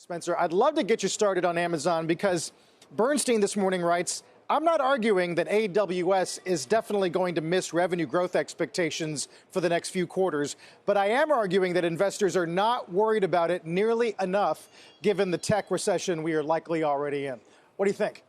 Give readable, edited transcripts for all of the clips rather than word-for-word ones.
Spencer, I'd love to get you started on Amazon because Bernstein this morning writes, I'm not arguing that AWS is definitely going to miss revenue growth expectations for the next few quarters, but I am arguing that investors are not worried about it nearly enough given the tech recession we are likely already in. What do you think?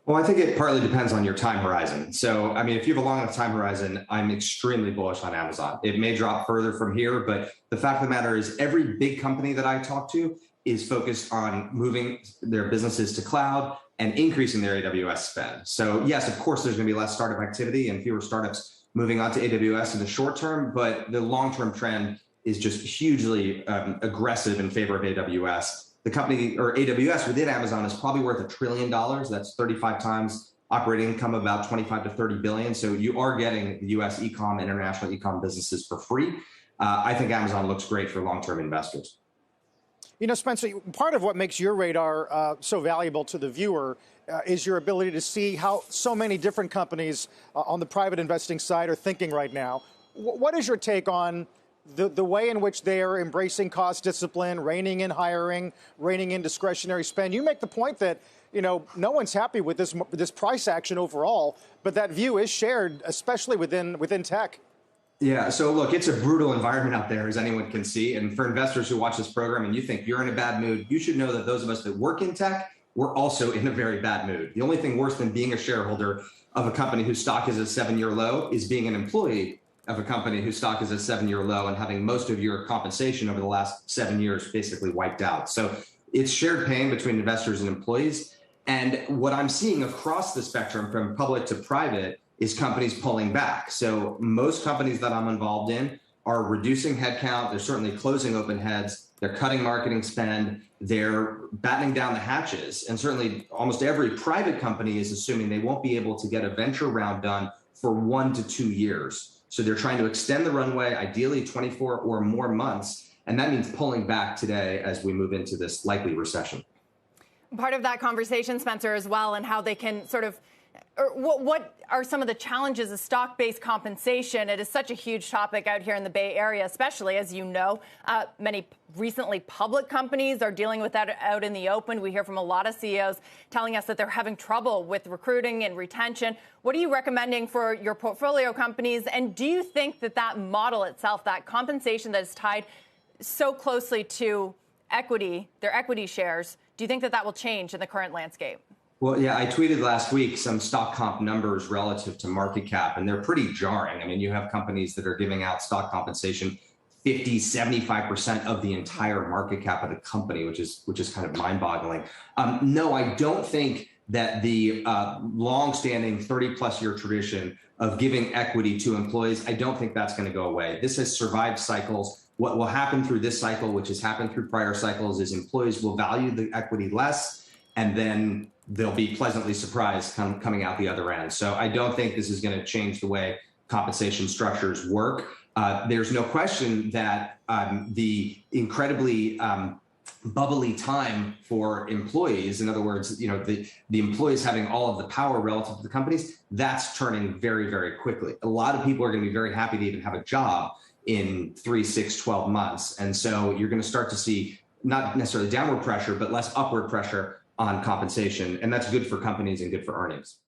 Well, I think it partly depends on your time horizon. So, I mean, if you have a long enough time horizon, I'm extremely bullish on Amazon. It may drop further from here, but the fact of the matter is every big company that I talk to is focused on moving their businesses to cloud and increasing their AWS spend. So yes, of course, there's going to be less startup activity and fewer startups moving on to AWS in the short term, but the long-term trend is just hugely aggressive in favor of AWS. The company, or AWS within Amazon, is probably worth $1 trillion. That's 35 times operating income, about 25 to 30 billion. So you are getting the US e-com, international e-com businesses for free. I think Amazon looks great for long-term investors. You know, Spencer, part of what makes your radar so valuable to the viewer is your ability to see how so many different companies on the private investing side are thinking right now. What is your take on the way in which they are embracing cost discipline, reining in hiring, reining in discretionary spend? You make the point that, you know, no one's happy with this price action overall, but that view is shared, especially within tech. Yeah, so look, it's a brutal environment out there, as anyone can see. And for investors who watch this program and you think you're in a bad mood, you should know that those of us that work in tech, we're also in a very bad mood. The only thing worse than being a shareholder of a company whose stock is a 7-year low is being an employee of a company whose stock is a 7-year low and having most of your compensation over the last 7 years basically wiped out. So it's shared pain between investors and employees. And what I'm seeing across the spectrum from public to private is companies pulling back. So most companies that I'm involved in are reducing headcount. They're certainly closing open heads. They're cutting marketing spend. They're battening down the hatches. And certainly almost every private company is assuming they won't be able to get a venture round done for 1 to 2 years. So they're trying to extend the runway, ideally 24 or more months. And that means pulling back today as we move into this likely recession. Part of that conversation, Spencer, as well, and how they can sort of, or what are some of the challenges of stock-based compensation? It is such a huge topic out here in the Bay Area, especially, as you know. Many recently public companies are dealing with that out in the open. We hear from a lot of CEOs telling us that they're having trouble with recruiting and retention. What are you recommending for your portfolio companies? And do you think that that model itself, that compensation that is tied so closely to equity, their equity shares, do you think that that will change in the current landscape? Well, yeah, I tweeted last week some stock comp numbers relative to market cap, and they're pretty jarring. I mean, you have companies that are giving out stock compensation 50, 75% of the entire market cap of the company, which is kind of mind-boggling. No, I don't think that the long-standing 30-plus year tradition of giving equity to employees, I don't think that's going to go away. This has survived cycles. What will happen through this cycle, which has happened through prior cycles, is employees will value the equity less, and then they'll be pleasantly surprised coming out the other end. So I don't think this is going to change the way compensation structures work. There's no question that the incredibly bubbly time for employees, in other words, you know, the employees having all of the power relative to the companies, that's turning very, very quickly. A lot of people are going to be very happy to even have a job in 3, 6, 12 months. And so you're going to start to see not necessarily downward pressure, but less upward pressure on compensation. And that's good for companies and good for earnings.